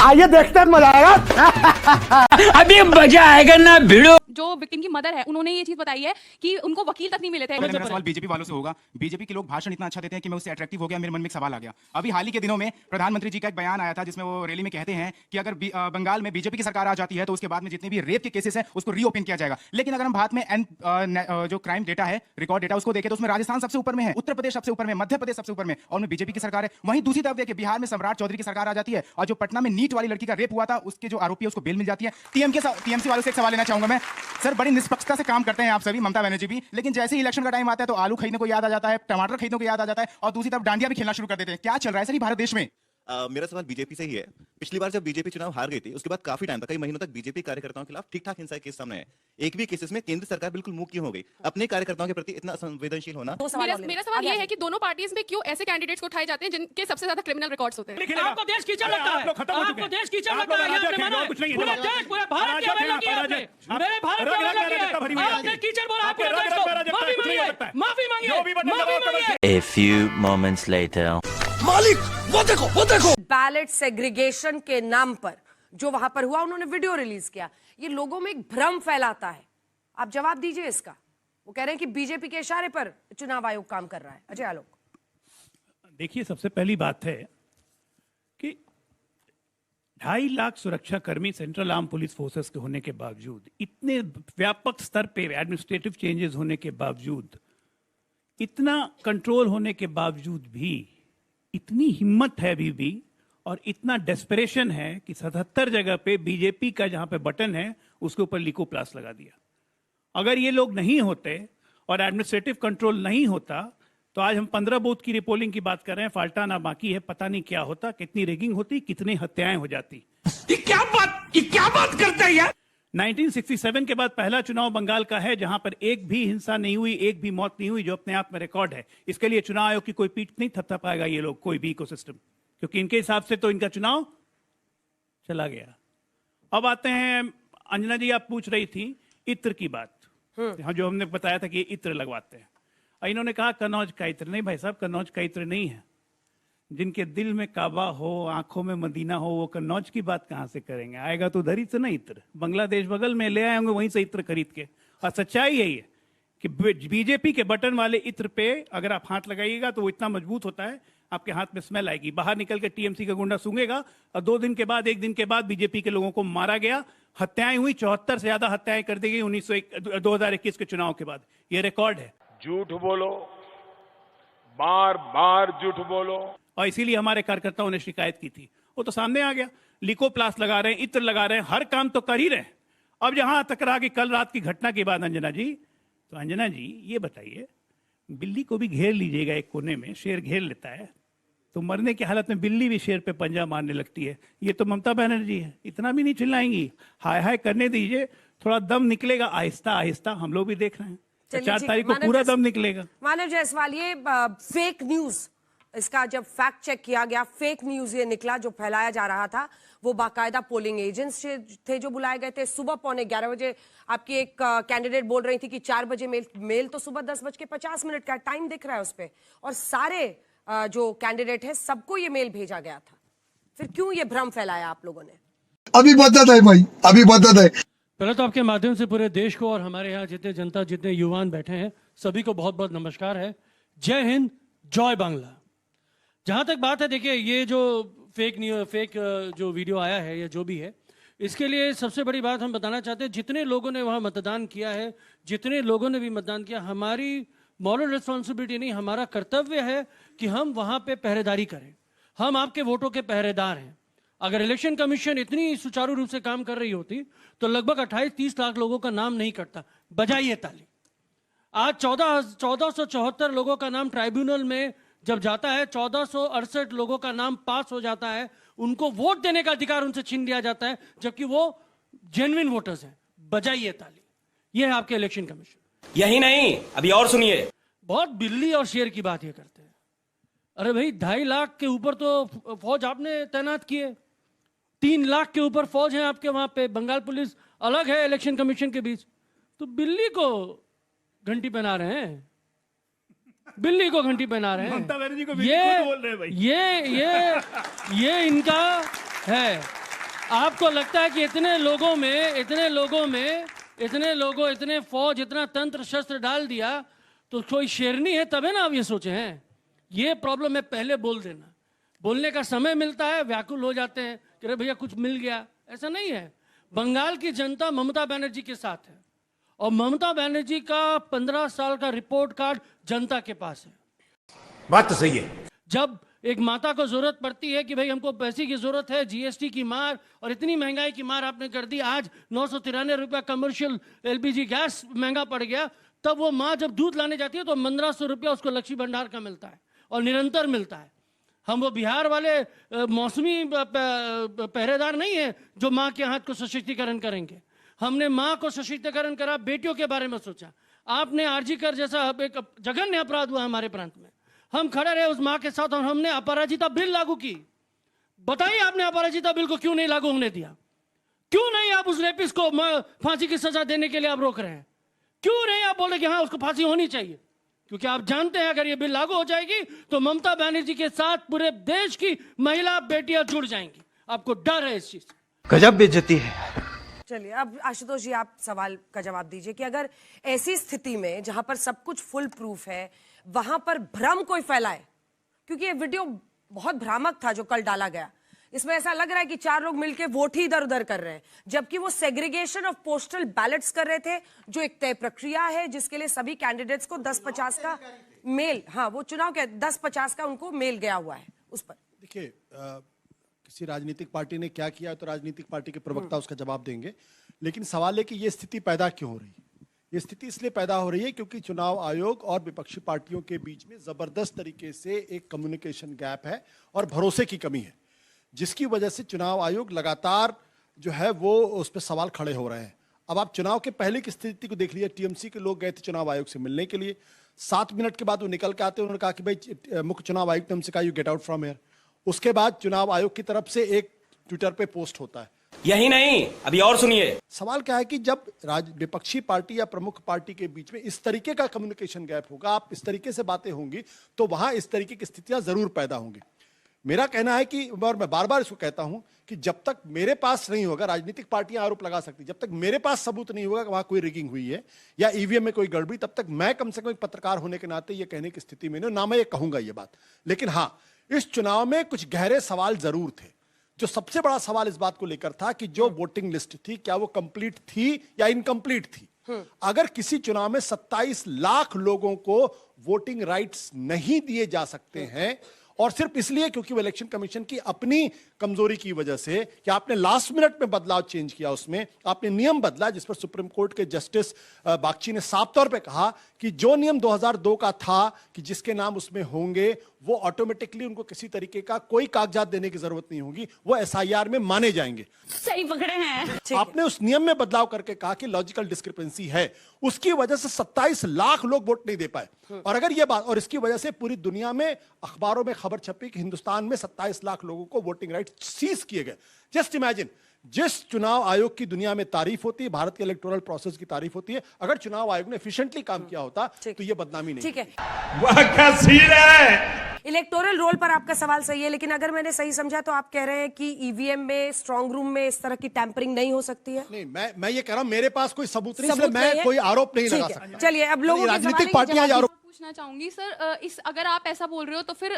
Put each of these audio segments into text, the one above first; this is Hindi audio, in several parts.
आइए देखते हैं, मजा आएगा। अभी मजा आएगा ना भिड़ो। जो विक्टिम की मदर है उन्होंने ये चीज बताई है कि उनको वकील तक नहीं मिले थे। मेरा सवाल बीजेपी वालों से होगा। बीजेपी के लोग भाषण इतना अच्छा देते हैं कि मैं उससे अट्रैक्टिव हो गया, मेरे मन में एक सवाल आ गया। अभी हाल ही के दिनों में प्रधानमंत्री जी का एक बयान आया था जिसमें वो रैली में कहते हैं कि अगर बंगाल में बीजेपी की सरकार आ जाती है तो उसके बाद में जितने भी रेप के केसेस हैं उसको रीओपन किया जाएगा। लेकिन अगर हम भारत में जो क्राइम डेटा है, रिकॉर्ड डेटा, उसको देखें तो उसमें राजस्थान सबसे ऊपर में है, उत्तर प्रदेश सबसे ऊपर में, मध्य प्रदेश सबसे ऊपर में, और उनमें बीजेपी की सरकार है। वहीं दूसरी तरफ देखिए बिहार में सम्राट चौधरी की सरकार आ जाती है और जो पटना में नीट वाली लड़की का रेप हुआ था उसके जो आरोपी है उसको बेल मिल जाती है। टीएमसी वालों से एक सवाल लेना चाहूंगा मैं, सर बड़ी निष्पक्षता से काम करते हैं आप सभी, ममता बनर्जी भी, लेकिन जैसे ही इलेक्शन का टाइम आता है तो आलू खरीदने को याद आ जाता है, टमाटर खरीदने को याद आ जाता है और दूसरी तरफ डांडिया भी खेलना शुरू कर देते हैं। क्या चल रहा है सर ये भारत देश में? मेरा सवाल बीजेपी से ही है। पिछली बार जब बीजेपी चुनाव हार गई थी उसके बाद काफी टाइम तक, कई महीनों तक बीजेपी कार्यकर्ताओं के खिलाफ ठीक ठाक हिंसा के केस सामने आए। एक भी केसेस में केंद्र सरकार बिल्कुल मुंह क्यों हो गई? अपने कार्यकर्ताओं के प्रति इतना संवेदनशील होना। मेरा सवाल ये है कि दोनों पार्टीज में क्यों ऐसे कैंडिडेट्स को उठाए जाते हैं जिनके सबसे ज्यादा क्रिमिनल रिकॉर्ड्स होते हैं? आपको देश कीचड़ लगता है, आपको देश कीचड़ लगता है, आपने माना है। पूरे देश, पूरे भारत की अवहेलना की आपने, मेरे भारत की अवहेलना की है। आपने कीचड़ बोला आपके देश को। माफी मांगिए, माफी मांगिए, माफी मांगिए। A few moments later. मालिक वो देखो। बैलेट सेग्रीगेशन के नाम पर जो वहां पर हुआ, उन्होंने वीडियो रिलीज किया। ये लोगों में एक भ्रम फैलाता है। आप जवाब दीजिए इसका। वो कह रहे हैं कि बीजेपी के इशारे पर चुनाव आयोग काम कर रहा है। अजय आलोक, देखिए, सबसे पहली बात है कि 2.5 लाख सुरक्षा कर्मी सेंट्रल आर्म पुलिस फोर्सेस के होने के बावजूद, इतने व्यापक स्तर पे एडमिनिस्ट्रेटिव चेंजेस होने के बावजूद, इतना कंट्रोल होने के बावजूद भी इतनी हिम्मत है अभी भी और इतना डेस्परेशन है कि 77 जगह पे बीजेपी का जहां पे बटन है उसके ऊपर लिको प्लास लगा दिया। अगर ये लोग नहीं होते और एडमिनिस्ट्रेटिव कंट्रोल नहीं होता तो आज हम 15 बूथ की रिपोलिंग की बात कर रहे हैं, फाल्टाना बाकी है, पता नहीं क्या होता, कितनी रेगिंग होती, कितनी हत्याएं हो जाती। ये क्या बात करते हैं यार? 1967 के बाद पहला चुनाव बंगाल का है जहां पर एक भी हिंसा नहीं हुई, एक भी मौत नहीं हुई, जो अपने आप में रिकॉर्ड है। इसके लिए चुनाव आयोग की कोई पीठ नहीं थपथपाएगा ये लोग, कोई भी इकोसिस्टम, क्योंकि इनके हिसाब से तो इनका चुनाव चला गया। अब आते हैं, अंजना जी आप पूछ रही थी इत्र की बात, जो हमने बताया था कि ये इत्र लगवाते हैं। इन्होंने कहा कन्नौज का इत्र। नहीं भाई साहब, कन्नौज का इत्र नहीं है। जिनके दिल में काबा हो, आंखों में मदीना हो, वो कन्नौज की बात कहां से करेंगे? आएगा तो उधर ही से ना इत्र, बांग्लादेश बगल में ले आए होंगे वहीं से इत्र खरीद के। और सच्चाई यही है कि बीजेपी के बटन वाले इत्र पे अगर आप हाथ लगाइएगा तो वो इतना मजबूत होता है, आपके हाथ में स्मेल आएगी। बाहर निकल के टीएमसी का गुंडा सूंघेगा और 2 दिन के बाद, 1 दिन के बाद बीजेपी के लोगों को मारा गया, हत्याएं हुई, 74 से ज्यादा हत्याएं कर दी गई 2021 के चुनाव के बाद। ये रिकॉर्ड है। झूठ बोलो, बार बार झूठ बोलो, और इसीलिए हमारे कार्यकर्ताओं ने शिकायत की थी। वो तो सामने आ गया, लिको प्लास लगा रहे हैं, इत्र लगा रहे हैं, हर काम तो कर ही रहे हैं। अब जहां तक रहा कि कल रात की घटना के बाद अंजना जी, तो अंजना जी ये बताइए, बिल्ली को भी घेर लीजिएगा एक कोने में, शेर घेर लेता है तो मरने की हालत में बिल्ली भी शेर पे पंजा मारने लगती है। ये तो ममता बनर्जी है, इतना भी नहीं चिल्लाएंगी, हाय हाय करने दीजिए, थोड़ा दम निकलेगा आहिस्ता आहिस्ता, हम लोग भी देख रहे हैं। 4 तारीख को पूरा दम निकलेगा। मानव जायसवाल, ये फेक न्यूज, इसका जब फैक्ट चेक किया गया, फेक न्यूज ये निकला जो फैलाया जा रहा था। वो बाकायदा पोलिंग एजेंट्स थे जो बुलाए गए थे। सुबह 11:15 बजे आपकी एक कैंडिडेट बोल रही थी कि 4 बजे मेल तो सुबह 10:50 का टाइम दिख रहा है उस पर, और सारे जो कैंडिडेट है सबको ये मेल भेजा गया था। फिर क्यों ये भ्रम फैलाया आप लोगों ने? अभी बदत है भाई, अभी बदत है। पहले तो आपके माध्यम से पूरे देश को और हमारे यहाँ जितने जनता, जितने युवान बैठे हैं, सभी को बहुत बहुत नमस्कार है। जय हिंद, जय बांग्ला। जहाँ तक बात है, देखिए ये जो फेक जो वीडियो आया है या जो भी है, इसके लिए सबसे बड़ी बात हम बताना चाहते हैं, जितने लोगों ने वहाँ मतदान किया है, जितने लोगों ने भी मतदान किया, हमारी मॉरल रिस्पॉन्सिबिलिटी नहीं, हमारा कर्तव्य है कि हम वहाँ पे पहरेदारी करें। हम आपके वोटों के पहरेदार हैं। अगर इलेक्शन कमीशन इतनी सुचारू रूप से काम कर रही होती तो लगभग 28-30 लाख लोगों का नाम नहीं कटता। बजाइए ताली। आज 1474 लोगों का नाम ट्राइब्यूनल में जब जाता है, 1468 लोगों का नाम पास हो जाता है, उनको वोट देने का अधिकार उनसे छीन लिया जाता है, जबकि वो जेन्युइन वोटर्स हैं। बजाइए ताली। ये है आपके इलेक्शन कमीशन। यही नहीं, अभी और सुनिए। बहुत बिल्ली और शेर की बात ये करते हैं। अरे भाई, 2.5 लाख के ऊपर तो फौज आपने तैनात की है, 3 लाख के ऊपर फौज है आपके वहां पे, बंगाल पुलिस अलग है इलेक्शन कमीशन के बीच, तो बिल्ली को घंटी पहना रहे हैं, बिल्ली को घंटी पहना रहे हैं। ममता बनर्जी को ये बोल रहे हैं भाई। ये इनका है। आपको लगता है कि इतने लोगों इतने फौज, इतना तंत्र शस्त्र डाल दिया तो कोई शेरनी है तब है ना आप ये सोचे हैं? ये प्रॉब्लम है, पहले बोल देना। बोलने का समय मिलता है, व्याकुल हो जाते हैं कि अरे भैया कुछ मिल गया। ऐसा नहीं है। बंगाल की जनता ममता बनर्जी के साथ है और ममता बनर्जी का 15 साल का रिपोर्ट कार्ड जनता के पास है। बात तो सही है। जब एक माता को जरूरत पड़ती है कि भाई हमको पैसे की जरूरत है, जीएसटी की मार और इतनी महंगाई की मार आपने कर दी, आज 993 रुपया कमर्शियल एलपीजी गैस महंगा पड़ गया, तब वो माँ जब दूध लाने जाती है तो 1500 रुपया उसको लक्ष्मी भंडार का मिलता है और निरंतर मिलता है। हम वो बिहार वाले मौसमी पहरेदार नहीं है जो माँ के हाथ को सशक्तिकरण करेंगे। हमने माँ को सशक्तिकरण करा, बेटियों के बारे में सोचा। आपने आरजी कर जैसा एक जघन्य अपराध हुआ हमारे प्रांत में, हम खड़े रहे उस माँ के साथ और हमने अपराजिता बिल लागू की। बताइए आपने अपराजिता बिल को क्यों नहीं लागू होने दिया? क्यों नहीं आप उस रेपिस्ट को फांसी की सजा देने के लिए आप रोक रहे हैं? क्यों नहीं आप बोले कि हाँ उसको फांसी होनी चाहिए? क्योंकि आप जानते हैं अगर ये बिल लागू हो जाएगी तो ममता बनर्जी के साथ पूरे देश की महिला बेटियां जुड़ जाएंगी। आपको डर है इस चीज से। गजब बेइज्जती है। चलिए अब आशुतोष जी आप सवाल का जवाब दीजिए कि अगर ऐसी स्थिति में जहां पर सब कुछ फुल प्रूफ है वहां पर भ्रम कोई फैलाए, क्योंकि ये वीडियो बहुत भ्रामक था जो कल डाला गया, इसमें ऐसा लग रहा है कि 4 लोग मिलकर वोट ही इधर उधर कर रहे हैं, जबकि वो सेग्रीगेशन ऑफ पोस्टल बैलेट्स कर रहे थे जो एक तय प्रक्रिया है जिसके लिए सभी कैंडिडेट्स को 10-50 का मेल, हाँ वो चुनाव के 10-50 का उनको मेल गया हुआ है उस पर। देखिए किसी राजनीतिक पार्टी ने क्या किया तो राजनीतिक पार्टी के प्रवक्ता उसका जवाब देंगे, लेकिन सवाल है कि ये स्थिति पैदा क्यों हो रही है? ये स्थिति इसलिए पैदा हो रही है क्योंकि चुनाव आयोग और विपक्षी पार्टियों के बीच में जबरदस्त तरीके से एक कम्युनिकेशन गैप है और भरोसे की कमी है, जिसकी वजह से चुनाव आयोग लगातार जो है वो उस पर सवाल खड़े हो रहे हैं। अब आप चुनाव के पहले की स्थिति को देख लीजिए, टीएमसी के लोग गए थे चुनाव आयोग से मिलने के लिए, 7 मिनट के बाद वो निकल के आते, उन्होंने कहा कि भाई मुख्य चुनाव आयुक्त ने हमसे कहा you get out from here. उसके बाद चुनाव आयोग की तरफ से एक ट्विटर पे पोस्ट होता है। यही नहीं, अभी और सुनिए। सवाल क्या है कि जब विपक्षी पार्टी या प्रमुख पार्टी के बीच में इस तरीके का कम्युनिकेशन गैप होगा, आप इस तरीके से बातें होंगी तो वहां इस तरीके की स्थितियां जरूर पैदा होंगी। मेरा कहना है कि, और मैं बार बार इसको कहता हूं कि जब तक मेरे पास नहीं होगा, राजनीतिक पार्टियां आरोप लगा सकती, जब तक मेरे पास सबूत नहीं होगा कि वहां कोई रिगिंग हुई है या ईवीएम में कोई गड़बड़ी, तब तक मैं कम से कम एक पत्रकार होने के नाते ये कहने की स्थिति में नहीं, ना मैं ये कहूंगा ये बात। लेकिन हाँ, इस चुनाव में कुछ गहरे सवाल जरूर थे। जो सबसे बड़ा सवाल इस बात को लेकर था कि जो वोटिंग लिस्ट थी क्या वो कंप्लीट थी या इनकम्प्लीट थी। अगर किसी चुनाव में 27 लाख लोगों को वोटिंग राइट्स नहीं दिए जा सकते हैं और सिर्फ इसलिए क्योंकि वो इलेक्शन कमीशन की अपनी कमजोरी की वजह से कि आपने लास्ट मिनट में बदलाव चेंज किया, उसमें आपने नियम बदला, जिस पर सुप्रीम कोर्ट के जस्टिस बागची ने साफ तौर पे कहा कि जो नियम 2002 का था कि जिसके नाम उसमें होंगे वो ऑटोमेटिकली उनको किसी तरीके का कोई कागजात देने की जरूरत नहीं होगी, वो एसआईआर में माने जाएंगे। सही पकड़े हैं। आपने उस नियम में बदलाव करके कहा कि लॉजिकल डिस्क्रिपेंसी है, उसकी वजह से 27 लाख लोग वोट नहीं दे पाए। और अगर ये बात, और इसकी वजह से पूरी दुनिया में अखबारों में खबर छपी कि हिंदुस्तान में 27 लाख लोगों को वोटिंग राइट सीज किए गए। जस्ट इमेजिन, जिस चुनाव आयोग की दुनिया में तारीफ होती है, भारत के इलेक्टोरल प्रोसेस की तारीफ होती है, अगर चुनाव आयोग ने एफिशिएंटली काम किया होता तो ये बदनामी नहीं। ठीक है, वाह क्या सीन है। इलेक्टोरल रोल पर आपका सवाल सही है, लेकिन अगर मैंने सही समझा तो आप कह रहे हैं कि ईवीएम में, स्ट्रांग रूम में इस तरह की टैंपरिंग नहीं हो सकती है। नहीं, मैं ये कह रहा हूं मेरे पास कोई सबूत नहीं, इसलिए मैं कोई आरोप नहीं लगा सकता। चलिए अब लोगों राजनीतिक पार्टियां आरोप पूछना चाहूंगी सर, इस अगर आप ऐसा बोल रहे हो तो फिर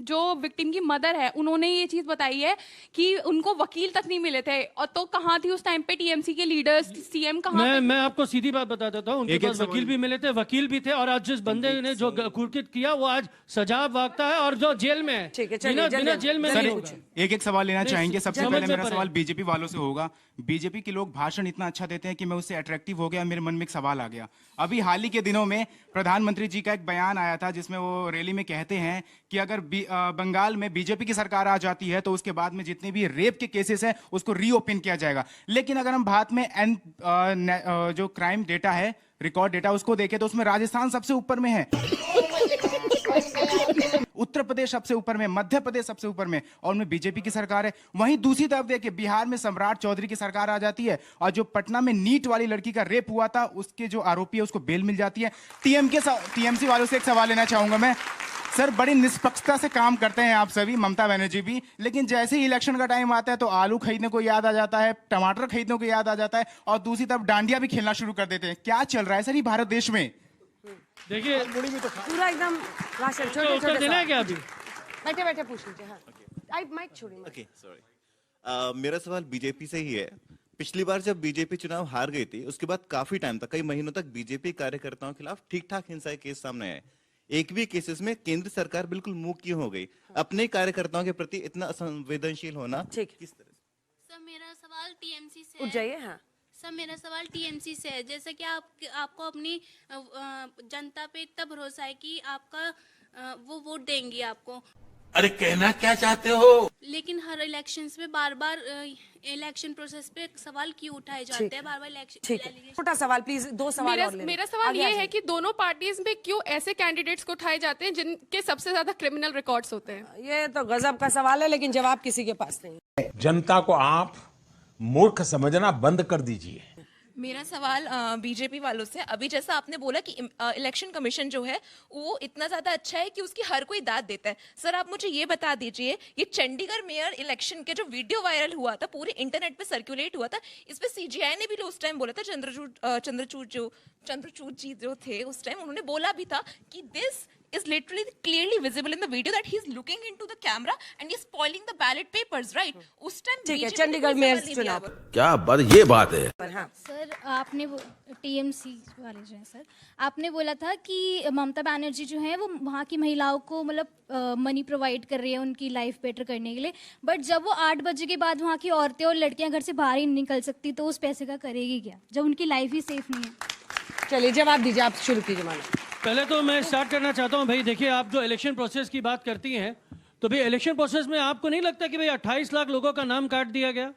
जो विक्टिम की मदर है उन्होंने ये चीज बताई है कि उनको वकील तक नहीं मिले थे, और तो कहाँ थी उस टाइम पे टीएमसी के लीडर्स, सीएम कहाँ? मैं आपको सीधी बात बता देता हूँ, उनके पास वकील भी मिले थे, वकील भी थे, और आज जिस बंदे ने जो कुर्कित किया वो आज सजा भागता है और जो जेल में है। बिना जेल में नहीं होगा। एक सवाल लेना चाहेंगे। सबसे पहले मेरा सवाल बीजेपी वालों से होगा। बीजेपी के लोग भाषण इतना अच्छा देते हैं कि मैं उससे अट्रैक्टिव हो गया, मेरे मन में एक सवाल आ गया। अभी हाल ही के दिनों में प्रधानमंत्री जी का एक बयान आया था जिसमें वो रैली में कहते हैं कि अगर बंगाल में बीजेपी की सरकार आ जाती है तो उसके बाद में जितने भी रेप के केसेस हैं उसको रीओपन किया जाएगा। लेकिन अगर हम भारत में जो क्राइम डेटा है, रिकॉर्ड डेटा, उसको देखें तो उसमें राजस्थान सबसे ऊपर में है, उत्तर प्रदेश सबसे ऊपर में, मध्य प्रदेश सबसे ऊपर में, और उनमें बीजेपी की सरकार है। वहीं दूसरी तरफ देखिए बिहार में सम्राट चौधरी की सरकार आ जाती है, और जो पटना में नीट वाली लड़की का रेप हुआ था उसके जो आरोपी है उसको बेल मिल जाती है। टीएमसी वालों से एक सवाल लेना चाहूंगा मैं, सर बड़ी निष्पक्षता से काम करते हैं आप सभी, ममता बनर्जी भी, लेकिन जैसे ही इलेक्शन का टाइम आता है तो आलू खरीदने को याद आ जाता है, टमाटर खरीदने को याद आ जाता है, और दूसरी तरफ डांडिया भी खेलना शुरू कर देते हैं। क्या चल रहा है सर ये भारत देश में? देखिए पूरा एकदम राशन छोटे उत्तर देना है क्या अभी? बैठे बैठे पूछ लीजिए। हाँ आई माइक छोड़िए। ओके सॉरी, मेरा सवाल बीजेपी से ही है। पिछली बार जब बीजेपी चुनाव हार गई थी उसके बाद काफी टाइम तक, कई महीनों तक बीजेपी कार्यकर्ताओं के खिलाफ ठीक ठाक हिंसा के केस सामने आए। एक भी केसेस में केंद्र सरकार बिल्कुल मूक क्यों हो गई? अपने कार्यकर्ताओं के प्रति इतना असंवेदनशील होना किस तरह? सर मेरा सवाल टीएमसी से उठ जाइए। हाँ सर मेरा सवाल टीएमसी से है। जैसे कि आपको अपनी जनता पे इतना भरोसा है कि आपका वो वोट देंगी आपको, अरे कहना क्या चाहते हो? लेकिन हर इलेक्शंस में बार बार इलेक्शन प्रोसेस पे सवाल क्यों उठाए जाते हैं? बार बार इलेक्शन। ठीक है, छोटा सवाल प्लीज, 2 सवाल और ले। मेरा सवाल ये है कि दोनों पार्टीज में क्यों ऐसे कैंडिडेट्स को उठाए जाते हैं जिनके सबसे ज्यादा क्रिमिनल रिकॉर्ड्स होते हैं? ये तो गजब का सवाल है, लेकिन जवाब किसी के पास नहीं। जनता को आप मूर्ख समझना बंद कर दीजिए। मेरा सवाल बीजेपी वालों से, अभी जैसा आपने बोला कि इलेक्शन कमीशन जो है वो इतना ज्यादा अच्छा है कि उसकी हर कोई दाद देता है। सर आप मुझे ये बता दीजिए, ये चंडीगढ़ मेयर इलेक्शन के जो वीडियो वायरल हुआ था, पूरे इंटरनेट पे सर्कुलेट हुआ था, इस पे सीजीआई ने भी उस टाइम बोला था, चंद्रचूड़ जी जो थे उस टाइम, उन्होंने बोला भी था कि this is literally clearly visible in the video that he's looking into the camera and he's spoiling the ballot papers, right? उस टाइम ठीक है, चंडीगढ़ मेयर चुनाव क्या बात, ये बात है। हाँ। सर आपने टीएमसी वाले जो है सर, आपने बोला था कि ममता बनर्जी जो है वो वहाँ की महिलाओं को मतलब मनी प्रोवाइड कर रही है उनकी लाइफ बेटर करने के लिए, बट जब वो 8 बजे के बाद वहाँ की औरतें और लड़कियां घर से बाहर ही निकल सकती तो उस पैसे का करेगी क्या, जब उनकी लाइफ ही सेफ नहीं है? चलिए जवाब दीजिए, आप शुरू कीजिए। माना पहले तो मैं स्टार्ट करना चाहता हूं भाई, देखिए आप जो इलेक्शन प्रोसेस की बात करती हैं, तो भाई इलेक्शन प्रोसेस में आपको नहीं लगता कि भाई 28 लाख लोगों का नाम काट दिया गया,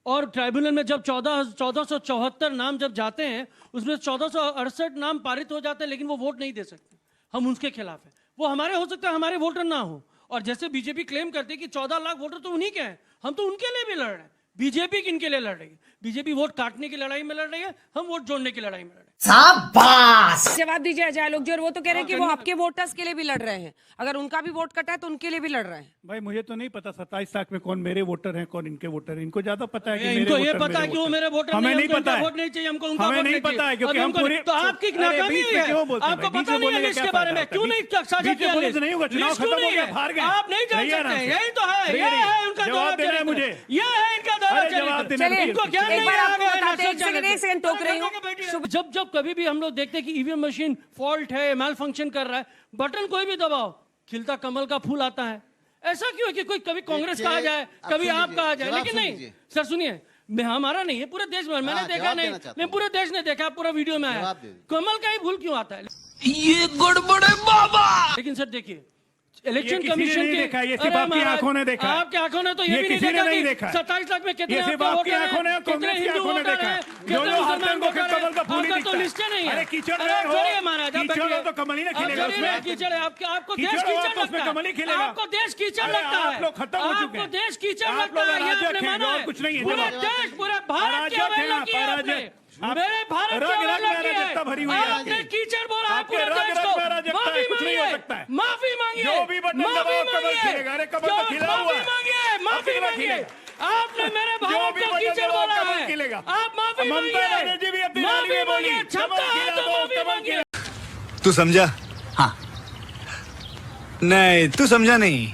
और ट्राइब्यूनल में जब 1474 नाम जब जाते हैं उसमें 1468 नाम पारित हो जाते हैं, लेकिन वो वोट नहीं दे सकते। हम उसके खिलाफ हैं। वो हमारे हो सकता है, हमारे वोटर ना हो। और जैसे बीजेपी क्लेम करती है कि 14 लाख वोटर तो उन्हीं के हैं, हम तो उनके लिए भी लड़ रहे हैं। बीजेपी किन के लिए लड़ रही है? बीजेपी वोट काटने की लड़ाई में लड़ रही है, हम वोट जोड़ने की लड़ाई में लड़ रहे हैं। शाबाश! जवाब दीजिए अजय लोग जी, और वो तो कह रहे हैं कि वो आपके वोटर्स के लिए भी लड़ रहे हैं, अगर उनका भी वोट कटा है तो उनके लिए भी लड़ रहे हैं। भाई मुझे तो नहीं पता 27 लाख में कौन मेरे वोटर हैं कौन इनके वोटर हैं, इनको ज्यादा पता है कि इनको ये पता है कि वो मेरे वोटर हमें नहीं पता है, वोट नहीं चाहिए हमको, उनका हमें नहीं पता है क्योंकि हम पूरे। तो आपकी नाकामी है, आपको पता नहीं है इसके बारे में, क्यों नहीं साझा किया? नहीं होगा, चुनाव खत्म हो गया, हार गए, आप नहीं जान सकते, यही तो है, ये है उनका जवाब देना है मुझे, ये है इनका दौरा। चलिए इनको क्या एक बार आपको बताते हैं, एक सेकंड टोक रही हूँ। जब कभी भी हम लोग देखते हैं कि ईवीएम मशीन फॉल्ट है, मैल फंक्शन कर रहा है, बटन कोई भी दबाओ खिलता कमल का फूल आता है। ऐसा क्यों है कि कोई कभी कांग्रेस कहा जाए, कभी आप कहा जाए, लेकिन नहीं सर सुनिए, मैं हमारा नहीं है, पूरे देश में मैंने देखा नहीं, मैं पूरे देश ने देखा, पूरा वीडियो में आया, कमल का ही फूल क्यों आता है? ये गड़बड़ है बाबा। लेकिन सर देखिए इलेक्शन कमीशन के, देखा, ये सिर्फ आपकी आंखों ने देखा, आपकी आंखों ने तो ये भी नहीं देखा 27 लाख में कितने सिर्फ आपकी आंखों ने, कांग्रेस की आंखों ने देखा, जो जो मुसलमान को कमल का फूल नहीं तो लिस्ट नहीं है। अरे कीचड़ हो, कीचड़ हो तो कमल ही ना खिलेगा उसमें, कीचड़ है आपको देश कीचड़ लगता है, कमल ही खिलेगा, आपको देश कीचड़ लगता है, आप लोग खत्म हो चुके हैं, आपको देश कीचड़ लगता है, ये आपने माना है, कुछ नहीं है, पूरे देश पूरे भारत की अवहेलना की है आपने, मेरे भारत की अवहेलना की है, आपने कीचड़ बोला है पूरे देश को, माफी मांगिए, माफी मांगिए, माफी मांगिए, आपने मेरे भारत को कीचड़ बोला है, आप माफी मांगिए, क्षमता है तो माफी मांगिए। तू समझा? हाँ नहीं, तू समझा नहीं।